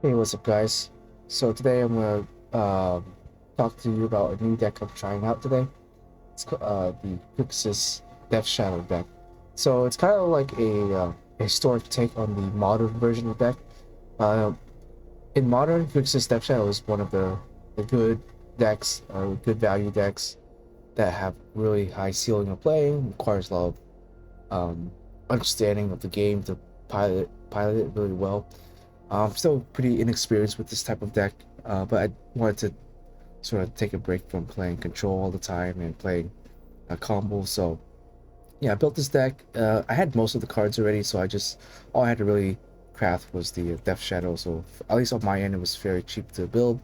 Hey, what's up, guys? So today I'm gonna talk to you about a new deck I'm trying out today. It's the Grixis Deathshadow deck. So it's kind of like a historic take on the modern version of the deck. Uh, in modern, Grixis Deathshadow is one of the good decks, good value decks that have really high ceiling of playing. Requires a lot of understanding of the game to pilot it really well. I'm still pretty inexperienced with this type of deck, but I wanted to sort of take a break from playing control all the time and playing a combo. So yeah, I built this deck. I had most of the cards already, so all I had to really craft was the Deathshadow. So at least on my end, it was very cheap to build.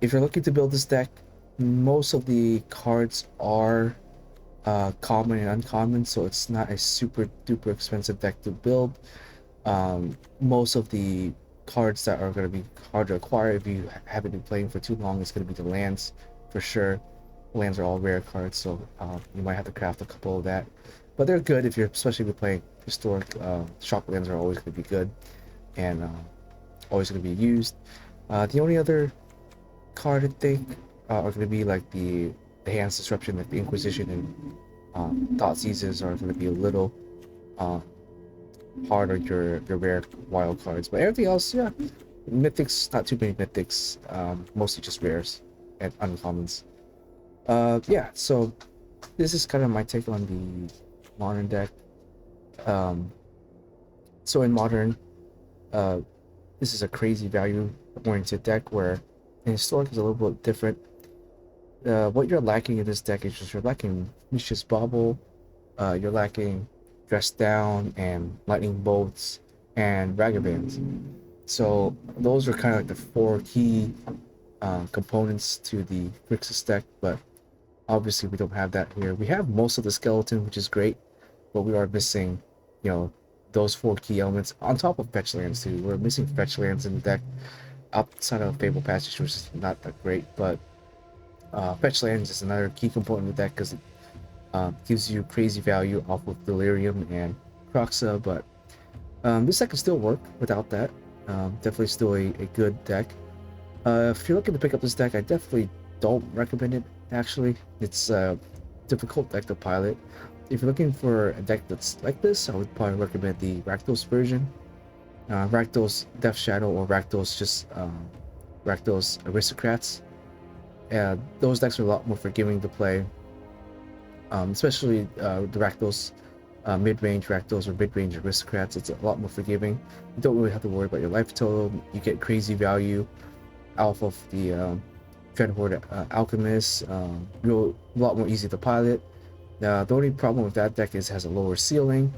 If you're looking to build this deck, most of the cards are common and uncommon, so it's not a super duper expensive deck to build. Most of the cards that are going to be hard to acquire if you haven't been playing for too long is going to be the lands for sure. Lands are all rare cards, so you might have to craft a couple of that. But they're good if you're, especially if you're playing historic. Shock lands are always going to be good and always going to be used. The only other card I think are going to be like the Hands Disruption, like the Inquisition and Thought Seizes are going to be a little uh, hard on your rare wild cards. But everything else, yeah, mythics, not too many mythics, mostly just rares and uncommons. Yeah, so this is kind of my take on the modern deck. Um, so in modern, uh, this is a crazy value oriented deck where in historic is a little bit different. What you're lacking in this deck is just you're lacking Mischievous Bauble, you're lacking Dress Down and Lightning Bolts and Ragavan's. So those are kind of like the four key components to the Grixis deck, but obviously we don't have that here. We have most of the skeleton, which is great, but we are missing, you know, those four key elements on top of fetch lands too. We're missing fetch lands in the deck outside of Fable Passage, which is not that great, but fetch lands is another key component of the deck because it gives you crazy value off of Delirium and Croxa, but this deck can still work without that. Definitely still a good deck. If you're looking to pick up this deck, I definitely don't recommend it. Actually, it's a difficult deck to pilot. If you're looking for a deck that's like this, I would probably recommend the Rakdos version. Rakdos Deathshadow or Rakdos Aristocrats. Those decks are a lot more forgiving to play, especially the Rakdos mid-range Rakdos or mid-range Aristocrats. It's a lot more forgiving. You don't really have to worry about your life total. You get crazy value off of the Dreadhorde Alchemist. A lot more easy to pilot. The only problem with that deck is it has a lower ceiling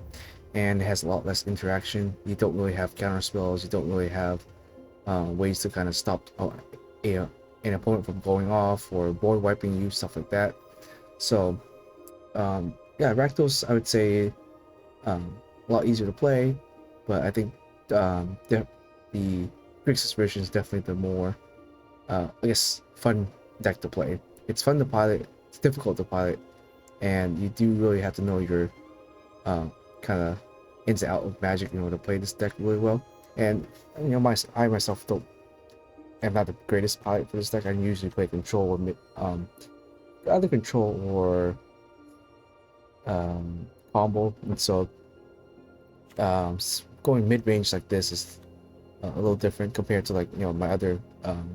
and it has a lot less interaction. You don't really have counter spells. You don't really have ways to kind of stop an opponent from going off or board wiping you, stuff like that. So yeah, Rakdos I would say a lot easier to play, but I think the Grixis version is definitely the more I guess fun deck to play. It's fun to pilot, it's difficult to pilot, and you do really have to know your kind of ins and out of Magic in order to play this deck really well. And you know, I myself don't am not the greatest pilot for this deck. I usually play control or either control or combo, and so going mid range like this is a little different compared to, like, you know, my other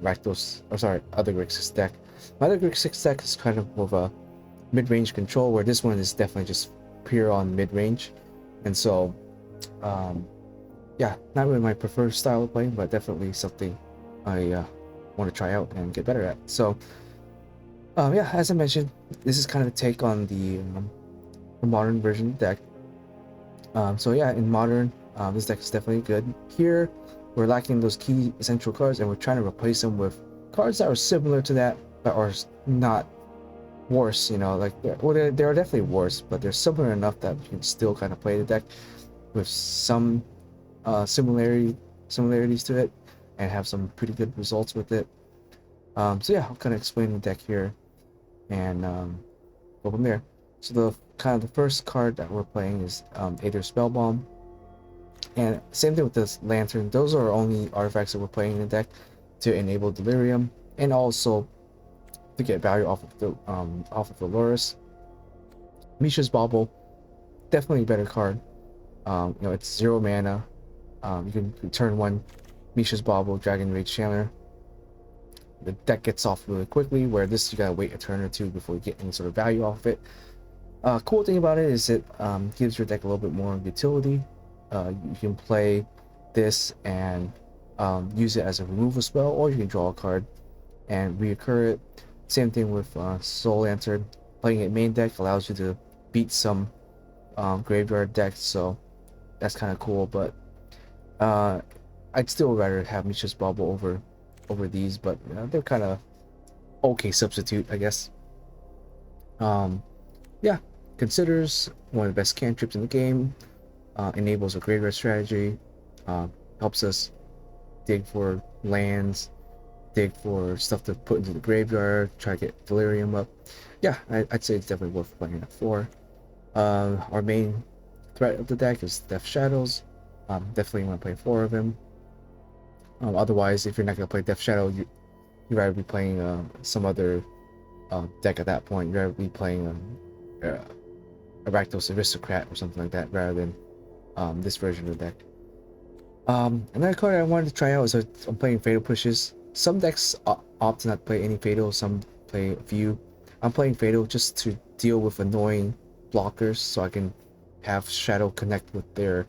Rakdos, or sorry, other Grixis deck. My other Grixis deck is kind of more of a mid-range control, where this one is definitely just pure on mid-range, and so yeah, not really my preferred style of playing, but definitely something I want to try out and get better at. So yeah, as I mentioned, this is kind of a take on the modern version of the deck. So yeah, in modern, this deck is definitely good. Here, we're lacking those key essential cards, and we're trying to replace them with cards that are similar to that, but are not worse. You know, like they're definitely worse, but they're similar enough that you can still kind of play the deck with some similarities to it, and have some pretty good results with it. So yeah, I'll kind of explain the deck here and go from there. So the first card that we're playing is Aether Spellbomb. And same thing with this lantern. Those are only artifacts that we're playing in the deck to enable delirium, and also to get value off of the Loris. Misha's Bauble, definitely a better card. You know, it's 0 mana. You can turn one Misha's Bauble, Dragon Rage Chandler. The deck gets off really quickly, where this you gotta wait a turn or two before you get any sort of value off of it. Cool thing about it is it gives your deck a little bit more utility. You can play this and use it as a removal spell, or you can draw a card and reoccur it. Same thing with Soul Lantern. Playing it main deck allows you to beat some graveyard decks, so that's kind of cool. But I'd still rather have Misha's Bubble over these, but they're kind of okay substitute, I guess. Yeah, considers one of the best cantrips in the game. Enables a graveyard strategy. Helps us dig for lands, dig for stuff to put into the graveyard, try to get Delirium up. Yeah, I'd say it's definitely worth playing it for. Our main threat of the deck is Deathshadows. Definitely want to play 4 of them. Otherwise, if you're not going to play Deathshadow, you'd rather be playing some other deck at that point. You'd rather be playing Arachnos Aristocrat or something like that rather than this version of the deck. Another card I wanted to try out is I'm playing Fatal Pushes. Some decks opt to not play any Fatal, some play a few. I'm playing Fatal just to deal with annoying blockers so I can have Shadow connect with their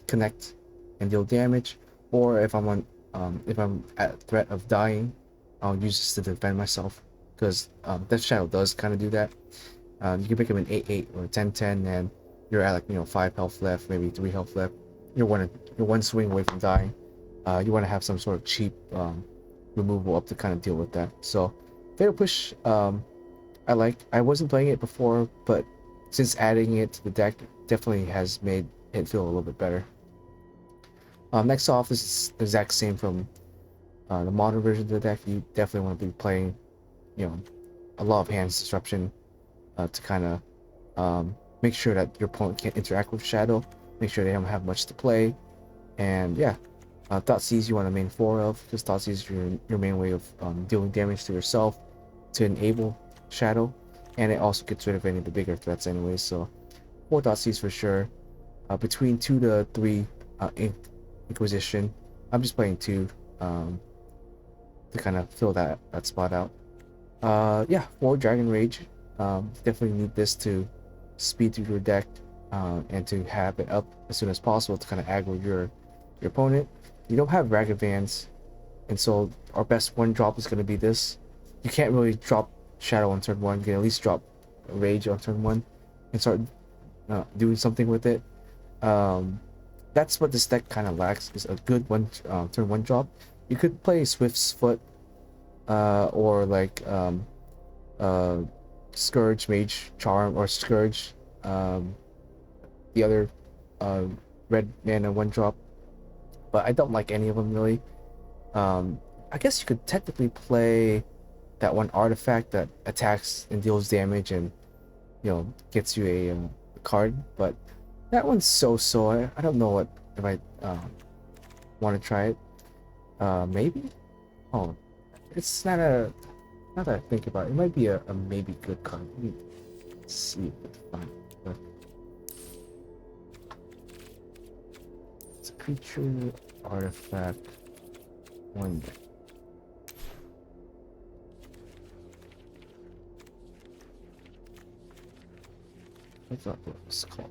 connect and deal damage. Or if I'm at threat of dying, I'll use this to defend myself, because Deathshadow does kind of do that. You can make him an 8/8 or a 10/10, and you're at, like, 5 health left, maybe 3 health left. You're one swing away from dying. You want to have some sort of cheap removal up to kind of deal with that. So Fatal Push, I wasn't playing it before, but since adding it to the deck, definitely has made it feel a little bit better. Next off, this is the exact same from the modern version of the deck. You definitely want to be playing, a lot of hands disruption to kind of make sure that your opponent can't interact with Shadow, make sure they don't have much to play, and yeah, Thoughtseize you want to main 4 of, because Thoughtseize is your main way of dealing damage to yourself to enable Shadow, and it also gets rid of any of the bigger threats anyway. So 4 Thoughtseize for sure. Between 2 to 3 Inquisition. I'm just playing 2 to kind of fill that spot out. Yeah, 4 Dragon Rage. Definitely need this to speed through your deck and to have it up as soon as possible to kind of aggro your opponent. You don't have Ragged Vans, and so our best 1-drop is going to be this. You can't really drop Shadow on turn 1. You can at least drop Rage on turn 1 and start doing something with it. That's what this deck kind of lacks, is a good turn 1 drop. You could play Swift's Foot or like Scourge, Mage Charm, or Scourge, the other red mana 1-drop, but I don't like any of them really. I guess you could technically play that one artifact that attacks and deals damage and gets you a card, but that one's so. I don't know if I want to try it. Maybe. Oh, it's not a. Now that I think about it, it might be a maybe good card. Let me see if it's fine. But it's a creature artifact 1 deck. I thought what it was called.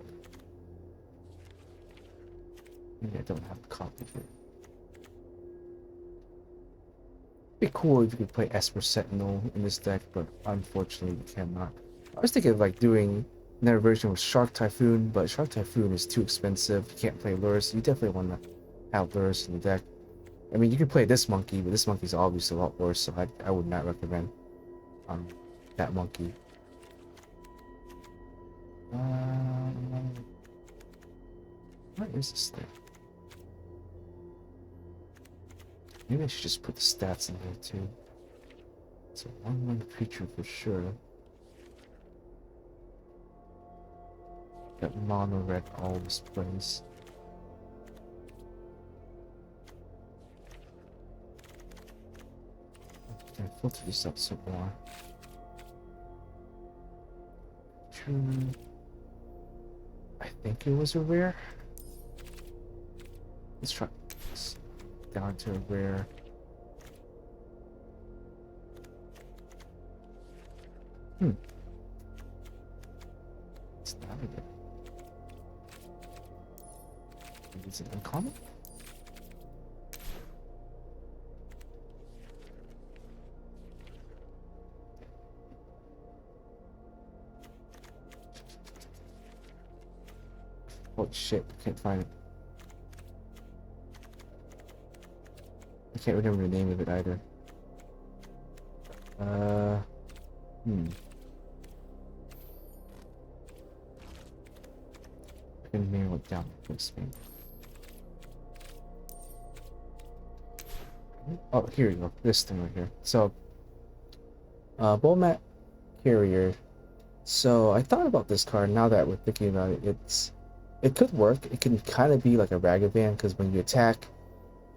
Maybe I don't have a copy here. It'd be cool if you could play Esper Sentinel in this deck, but unfortunately you cannot. I was thinking of like doing another version with Shark Typhoon, but Shark Typhoon is too expensive. You can't play Lurrus. You definitely want to have Lurrus in the deck. I mean, you can play this monkey, but this monkey's obviously a lot worse, so I would not recommend that monkey. What is this thing? Maybe I should just put the stats in here too. It's a 1/1 creature for sure. That mono red always plays. filter this up some more. I think it was a rare. Let's try this down to a rare. It's not a rare. Is it uncommon? Oh shit, I can't find it. I can't remember the name of it either. I can narrow it down this thing. Oh, here you go. This thing right here. So, Bulmat Carrier. So I thought about this card. Now that we're thinking about it, it could work. It can kind of be like a Ragavan because when you attack,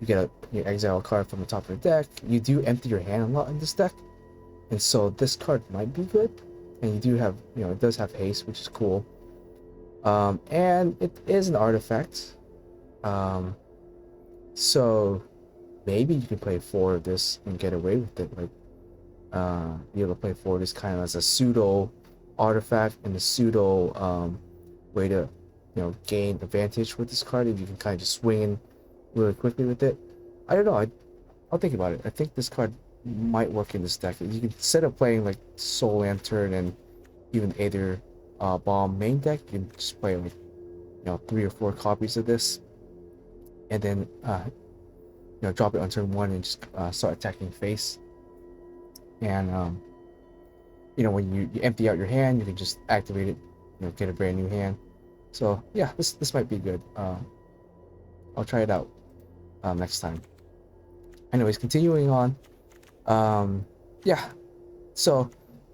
you exile a card from the top of your deck. You do empty your hand a lot in this deck, and so this card might be good. And you do have, it does have haste, which is cool. And it is an artifact. So maybe you can play 4 of this and get away with it. Like, be able to play 4 of this kind of as a pseudo artifact and a pseudo way to, gain advantage with this card. And you can kind of just swing in really quickly with it. I don't know. I'll think about it. I think this card might work in this deck. You can, instead of playing like Soul Lantern and even Aether Bomb main deck, you can just play like 3 or 4 copies of this, and then drop it on turn 1 and just start attacking face. And when you empty out your hand, you can just activate it, get a brand new hand. So yeah, this might be good. I'll try it out next time. Anyways, continuing on. Yeah, so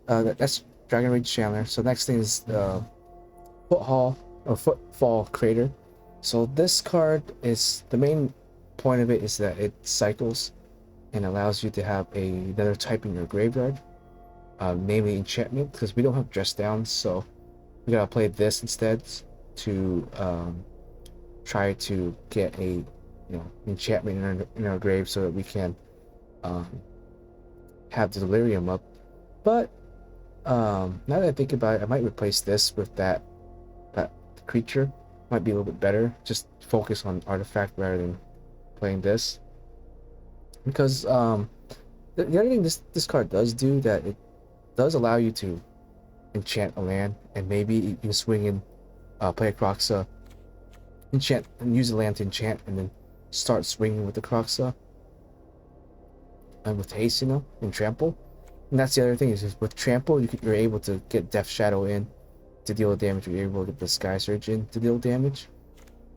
that's Dragon Rage Chandler. So next thing is Footfall Crater. So this card is, the main point of it is that it cycles and allows you to have another type in your graveyard, namely enchantment, because we don't have dress down, so we gotta play this instead to try to get a enchantment in our grave so that we can have the delirium up. But now that I think about it, I might replace this with that creature. Might be a little bit better. Just focus on artifact rather than playing this, because the other thing this card does do, that it does allow you to enchant a land, and maybe you can swing in, play a Croxa, enchant, and use the land to enchant, and then start swinging with the Croxa and with haste, and trample. And that's the other thing, is with trample you're able to get Deathshadow in to deal damage. You're able to get the Sky Surge in to deal damage.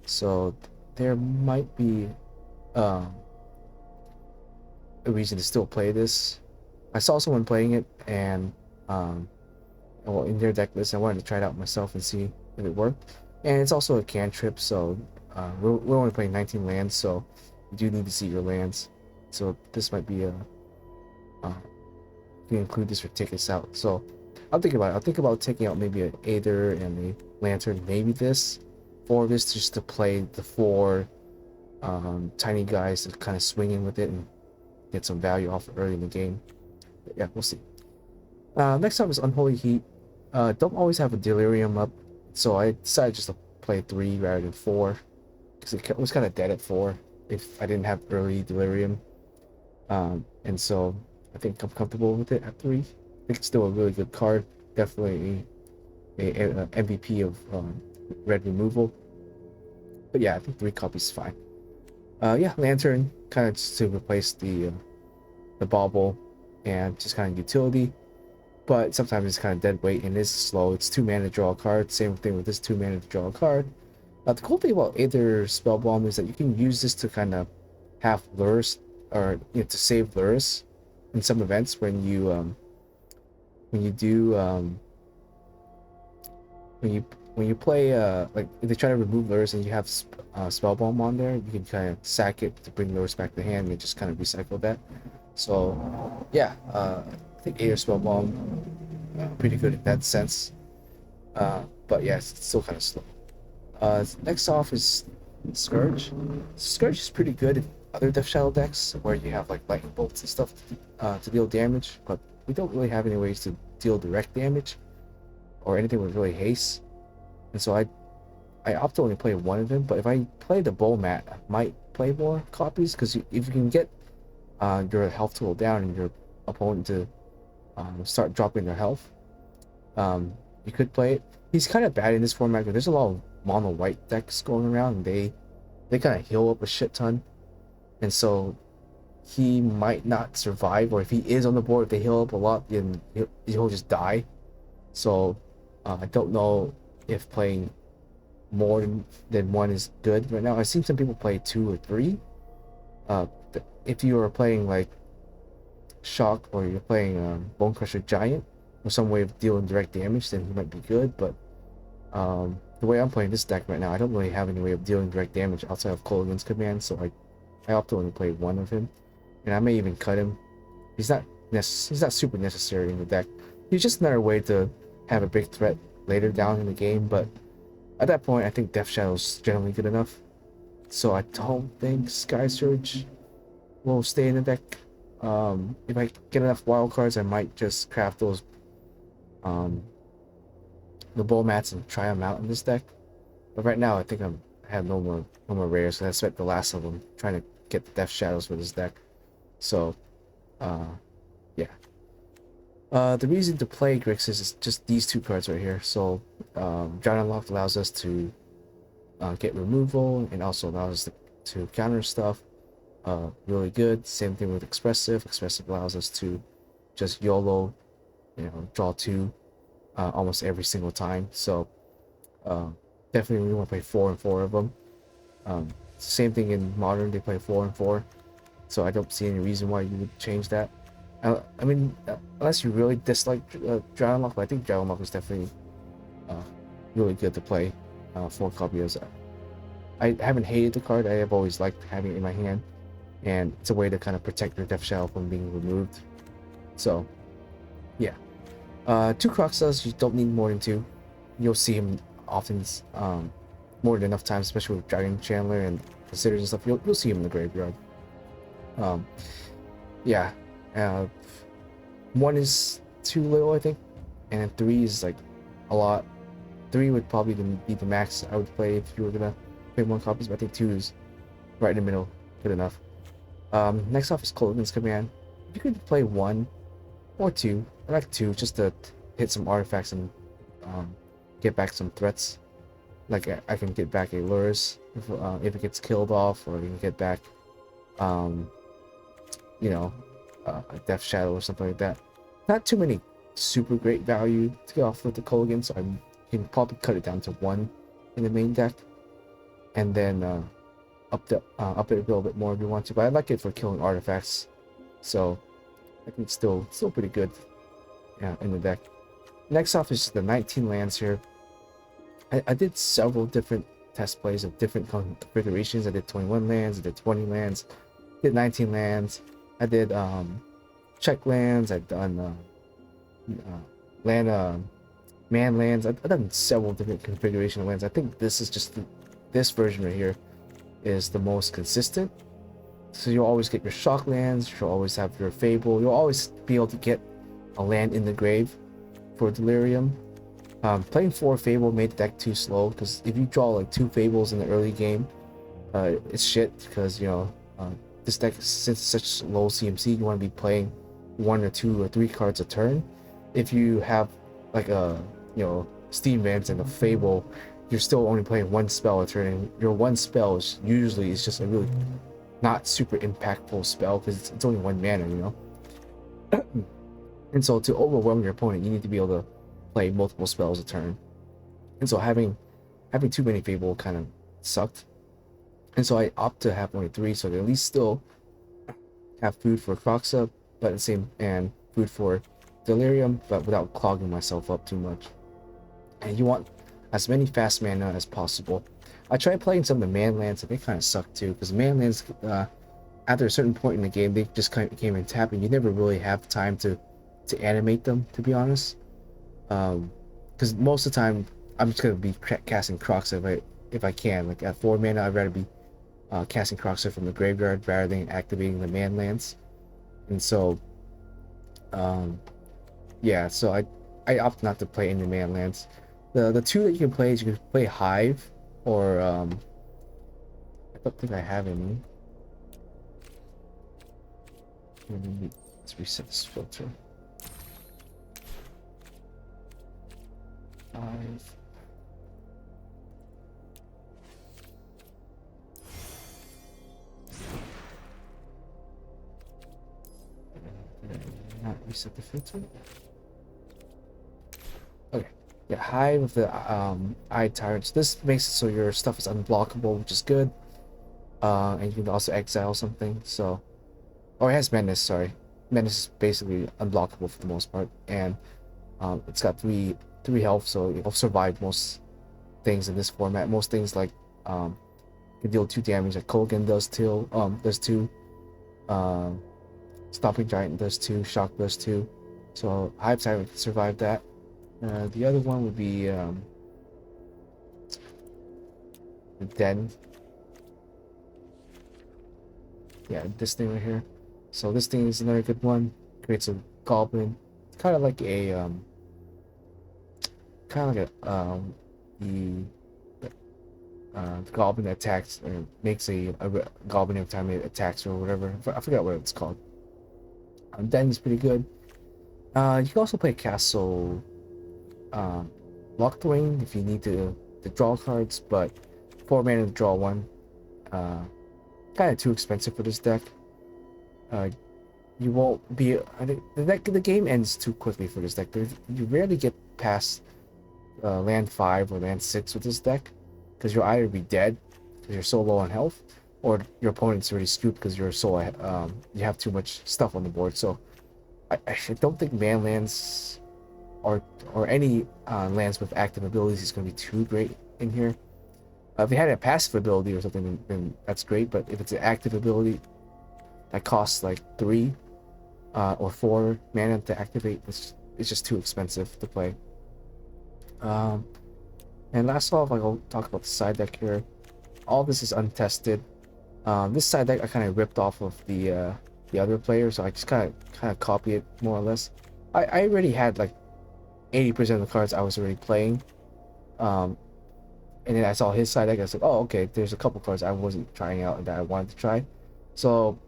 So there might be a reason to still play this. I saw someone playing it, and in their deck list, I wanted to try it out myself and see if it worked. And it's also a cantrip, so we're only playing 19 lands, so you do need to see your lands. So this might be you can include this for tickets out. So I'll think about it. I'll think about taking out maybe an Aether and a Lantern, maybe this, or this, just to play the 4 tiny guys to kind of swing in with it and get some value off early in the game. But yeah, we'll see. Next up is Unholy Heat. Don't always have a Delirium up, so I decided just to play 3 rather than 4, because it was kind of dead at 4 if I didn't have early Delirium. And so I think I'm comfortable with it at 3. I think it's still a really good card. Definitely a MVP of red removal. But yeah, I think 3 copies is fine. Yeah, Lantern, kind of just to replace the bauble and just kind of utility. But sometimes it's kind of dead weight and is slow. It's 2 mana to draw a card. Same thing with this, 2 mana to draw a card. The cool thing about Aether Spellbomb is that you can use this to kind of have lures, or to save lures in some events when you play like if they try to remove lures and you have Spellbomb on there, you can kind of sack it to bring lures back to hand and just kind of recycle that. So yeah, I think Air Spell Bomb pretty good in that sense. But yeah, it's still kind of slow. Next off is Scourge. Scourge is pretty good in other Deathshadow decks where you have like lightning bolts and stuff to deal damage, but we don't really have any ways to deal direct damage or anything with really haste. And so I opt to only play one of them. But if I play the bow mat, I might play more copies because if you can get your health tool down and your opponent to start dropping their health, you could play it. He's kind of bad in this format because there's a lot of mono white decks going around, and they kind of heal up a shit ton, and so he might not survive. Or if he is on the board, if they heal up a lot, then he'll just die. So I don't know if playing more than one is good right now. I've seen some people play two or three. If you are playing like Shock or you're playing Bone Crusher Giant or some way of dealing direct damage, then he might be good. But the way I'm playing this deck right now, I don't really have any way of dealing direct damage outside of Kolaghan's command, so I opt to only play one of him, and I may even cut him. He's not super necessary in the deck. He's just another way to have a big threat later down in the game, but at that point, I think Deathshadow is generally good enough. So I don't think Sky Surge will stay in the deck. If I get enough wild cards, I might just craft those um, the bowl mats and try them out in this deck. But right now, I think I have no more rares. So I spent the last of them trying to get the Death Shadows for this deck. So, uh, yeah. The reason to play Grixis is just these two cards right here. So, Giant Unlock allows us to get removal and also allows us to counter stuff. Really good. Same thing with Expressive. Expressive allows us to just YOLO, draw two almost every single time. So definitely we want to play 4 and 4 of them. Same thing in Modern, they play 4 and 4. So I don't see any reason why you would change that. I mean, unless you really dislike Giant Lock, but I think Giant Lock is definitely really good to play 4 copies. I haven't hated the card. I have always liked having it in my hand, and it's a way to kind of protect your Death Shadow from being removed. So, yeah. 2 Croxas, you don't need more than 2. You'll see him often, more than enough times, especially with Dragon Chandler and Considers and stuff. You'll see him in the graveyard. Yeah. 1 is too little, I think, and then 3 is like a lot. 3 would probably be the max I would play if you were gonna play 1 copies, but I think 2 is right in the middle, good enough. Next off is Kolaghan's Command. You could play 1 or 2. I like 2 just to hit some artifacts and get back some threats. Like I can get back a Lurus if it gets killed off, or you can get back a Death Shadow or something like that. Not too many super great value to get off with the Kolaghan, so I can probably cut it down to 1 in the main deck, and then up it a little bit more if you want to. But I like it for killing artifacts, so I think it's still pretty good in the deck. Next off is the 19 lands here. I did several different test plays of different configurations. I did 21 lands, I did 20 lands, did 19 lands. I did check lands. I've done man lands. I've done several different configuration of lands. I think this is just this version right here is the most consistent. So you'll always get your shock lands. You'll always have your fable. You'll always be able to get a land in the grave for delirium. Playing 4 fable made the deck too slow, because if you draw like 2 fables in the early game, it's shit, because this deck, since it's such low CMC, you want to be playing 1 or 2 or 3 cards a turn. If you have like a Steam Vance and a Fable, you're still only playing 1 spell a turn, and your 1 spell is usually just a really not super impactful spell because it's only 1 mana, And so to overwhelm your opponent, you need to be able to play multiple spells a turn. And so having too many Fable kind of sucked. And so I opt to have only 3, so I at least still have food for Croxa, but and food for Delirium, but without clogging myself up too much. And you want as many fast mana as possible. I tried playing some of the man lands, and they kind of suck too, because man lands, after a certain point in the game, they just kind of came and tap, and you never really have time to animate them, to be honest. Because most of the time, I'm just gonna be casting Crocs if I can. Like at 4 mana, I'd rather be casting Crocs from the graveyard rather than activating the man lands. And so, um, yeah, so I opt not to play any man lands. The two that you can play is you can play Hive or I don't think I have any. Let's reset this filter. Hive. Not reset the filter. Okay. Yeah, Hive with the Eye Tyrants. This makes it so your stuff is unblockable, which is good. And you can also exile something. So, or it has Menace. Sorry, Menace is basically unblockable for the most part, and it's got three health, so it'll survive most things in this format. Most things like can deal 2 damage. Like Kolaghan does 2. Does 2. Stomping Giant does 2. Shock does 2. So Hive Tyrant can survive that. The other one would be the Den. Yeah, this thing right here. So this thing is another good one. Creates a goblin. It's kind of like a the goblin that attacks or makes a goblin every time it attacks or whatever. I forgot what it's called. Den is pretty good. You can also play Castle Lockthwain if you need to draw cards, but 4 mana to draw 1. Kind of too expensive for this deck. You won't be. I think the game ends too quickly for this deck. You rarely get past land 5 or land 6 with this deck, because you'll either be dead because you're so low on health, or your opponent's already scooped because you're so you have too much stuff on the board. So I don't think man lands or any lands with active abilities is going to be too great in here. If you had a passive ability or something, then that's great. But if it's an active ability that costs like 3 or 4 mana to activate, it's just too expensive to play. And last off, I'll talk about the side deck here. All this is untested. This side deck I kind of ripped off of the other player, so I just kind of copy it more or less. I already had like 80% of the cards I was already playing. And then I saw his side deck. I was like, oh, okay, there's a couple cards I wasn't trying out and that I wanted to try. So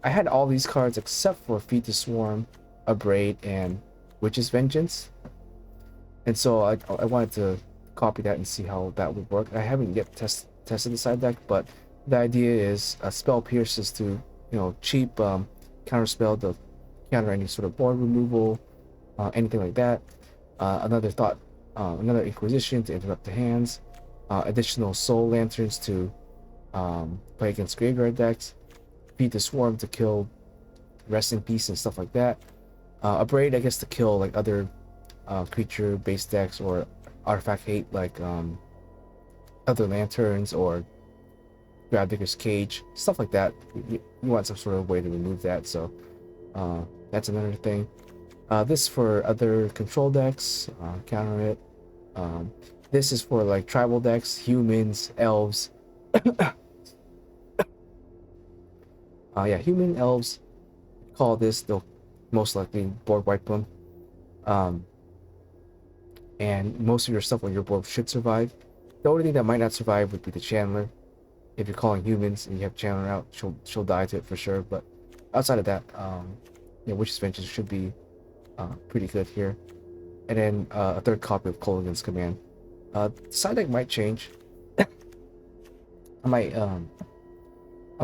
I had all these cards except for Feed the Swarm, Abrade, and Witch's Vengeance. And so I wanted to copy that and see how that would work. I haven't yet tested the side deck, but the idea is a Spell Pierce is to, cheap counterspell to counter any sort of board removal, anything like that. Another Inquisition to interrupt the hands. Additional Soul Lanterns to play against graveyard decks. Feed the Swarm to kill Rest in Peace and stuff like that. Abrade, I guess, to kill like other creature based decks or artifact hate like other lanterns or Gravedigger's Cage, stuff like that. You want some sort of way to remove that, so that's another thing. This for other control decks, counter it. This is for like tribal decks, humans, elves. Human, elves. Call this, they'll most likely board wipe them. And most of your stuff on your board should survive. The only thing that might not survive would be the Chandler. If you're calling humans and you have Chandler out, she'll die to it for sure. But outside of that, Witch's Vengeance should be pretty good here. And then a third copy of Kolaghan's Command. Side deck might change. I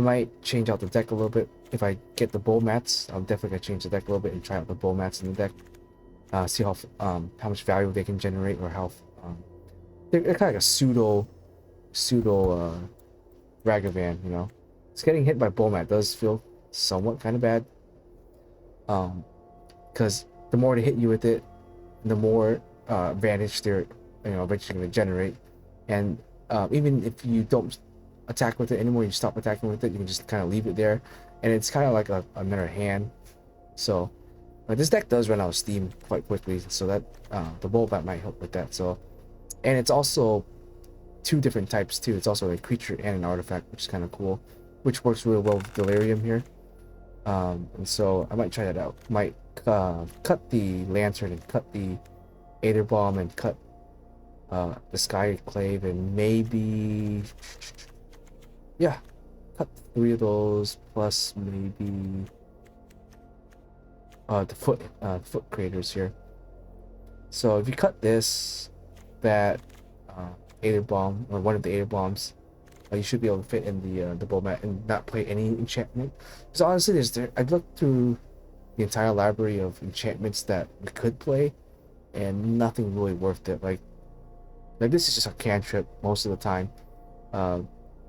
might change out the deck a little bit. If I get the bowl mats, I'm definitely gonna change the deck a little bit and try out the bowl mats in the deck. See how much value they can generate, or how they're kind of like a pseudo Ragavan, It's getting hit by Bomat does feel somewhat kind of bad. Because the more they hit you with it, the more advantage they're eventually going to generate. And even if you don't attack with it anymore. You stop attacking with it. You can just kind of leave it there, and it's kind of like another hand. So this deck does run out of steam quite quickly, so that the bowl bat might help with that. So, and it's also two different types too. It's also a creature and an artifact, which is kind of cool, which works really well with Delirium here. And so I might try that out. Might cut the lantern and cut the Aether Bomb and cut the Sky Clave and maybe, yeah, cut 3 of those plus maybe the foot craters here. So if you cut this, that Aether Bomb or one of the Aether Bombs, you should be able to fit in the bow mat and not play any enchantment. So honestly, I've looked through the entire library of enchantments that we could play, and nothing really worth it. Like this is just a cantrip most of the time.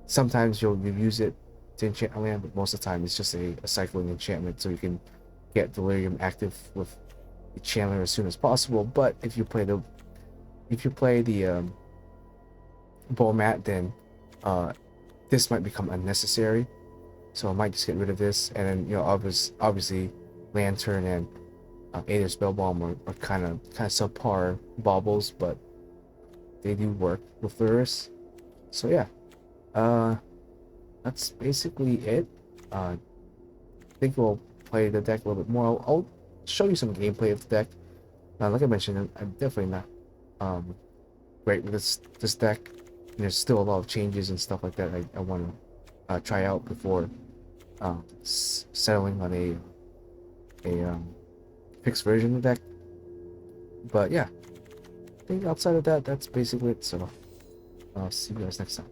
Sometimes you'll use it to enchant a land, but most of the time it's just a cycling enchantment, so you can get Delirium active with the Chandler as soon as possible. But if you play the bow mat, then this might become unnecessary. So I might just get rid of this, and then obviously Lantern and Aether Spellbomb are kind of subpar baubles, but they do work with Luris. So yeah, that's basically it. I think we'll play the deck a little bit more. I'll show you some gameplay of the deck. Like I mentioned, I'm definitely not great with this deck. And there's still a lot of changes and stuff like that I want to try out before settling on a fixed version of the deck. But yeah, I think outside of that, that's basically it. So I'll see you guys next time.